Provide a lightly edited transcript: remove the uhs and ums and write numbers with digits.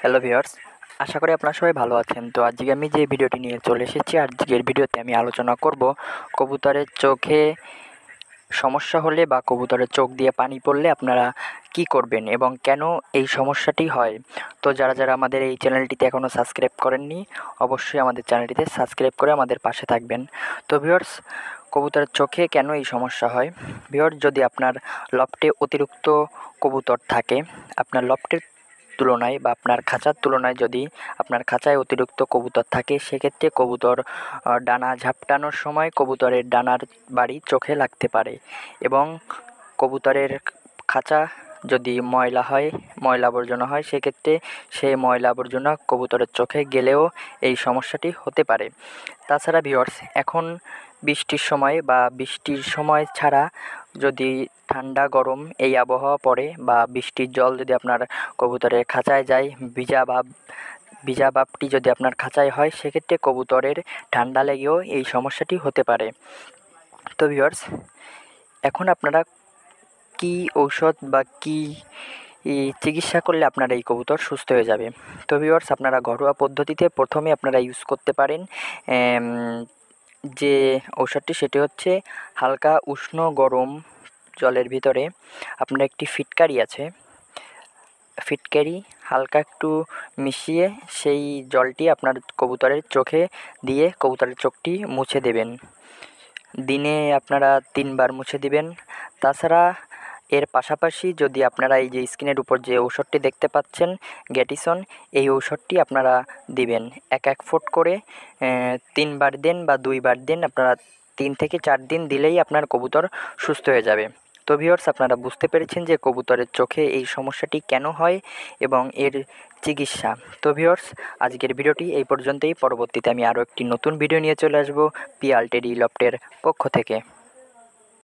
Hello viewers, আশা করি আপনারা সবাই ভালো আছেন। তো আজকে আমি যে ভিডিওটি নিয়ে চলে এসেছি, আজকের ভিডিওতে আমি আলোচনা করব কবুতরের চোখে সমস্যা হলে বা কবুতরের চোখ দিয়ে পানি পড়লে আপনারা কি করবেন এবং কেন এই সমস্যাটি হয়। তো যারা আমাদের এই চ্যানেলটিতে এখনও সাবস্ক্রাইব করেননি, অবশ্যই আমাদের চ্যানেলটিতে সাবস্ক্রাইব করে আমাদের পাশে থাকবেন। তো ভিউয়ার্স, কবুতরের চোখে কেন এই সমস্যা হয়। ভিউয়ার্স, যদি আপনার লফটে অতিরিক্ত কবুতর থাকে, আপনার লফটের তুলনায় বা আপনার খাঁচার তুলনায় যদি আপনার খাঁচায় অতিরিক্ত কবুতর থাকে, সেক্ষেত্রে কবুতর ডানা ঝাপটানোর সময় কবুতরের ডানার বাড়ি চোখে লাগতে পারে এবং কবুতরের খাঁচা যদি ময়লা আবর্জনা হয়, সেক্ষেত্রে সেই ময়লা আবর্জনা কবুতরের চোখে গেলেও এই সমস্যাটি হতে পারে। তাছাড়া ভিউয়ার্স, এখন বৃষ্টির সময় বা বৃষ্টির সময় ছাড়া যদি ঠান্ডা গরম এই আবহাওয়া পড়ে বা বৃষ্টির জল যদি আপনার কবুতরের খাঁচায় যায়, ভিজা ভাবটি যদি আপনার খাঁচায় হয়, সেক্ষেত্রে কবুতরের ঠান্ডা লেগেও এই সমস্যাটি হতে পারে। তো ভিউয়ার্স, এখন আপনারা কী ঔষধ বা কী চিকিৎসা করলে আপনার এই কবুতর সুস্থ হয়ে যাবে। তো ভিউয়ার্স, আপনারা ঘরোয়া পদ্ধতিতে প্রথমে আপনারা ইউজ করতে পারেন যে ঔষধটি, সেটি হচ্ছে হালকা উষ্ণ গরম জলের ভিতরে আপনার একটি ফিটকারি আছে, ফিটকারি হালকা একটু মিশিয়ে সেই জলটি আপনার কবুতরের চোখে দিয়ে কবুতরের চোখটি মুছে দেবেন। দিনে আপনারা 3 বার মুছে দিবেন। তাছাড়া এর পাশাপাশি যদি আপনারা এই যে স্ক্রিনের উপর যে ঔষধটি দেখতে পাচ্ছেন, গ্যাটিসন, এই ঔষধটি আপনারা দিবেন 1 ফোঁটা করে। 3 বার দিন বা 2 বার দিন, আপনারা 3 থেকে 4 দিন দিলেই আপনার কবুতর সুস্থ হয়ে যাবে। তো ভিউয়ার্স, আপনারা বুঝতে পেরেছেন যে কবুতরের চোখে এই সমস্যাটি কেন হয় এবং এর চিকিৎসা। তো ভিউয়ার্স, আজকের ভিডিওটি এই পর্যন্তই। পরবর্তীতে আমি আরও একটি নতুন ভিডিও নিয়ে চলে আসব পিয়াল টেডি লফটের পক্ষ থেকে।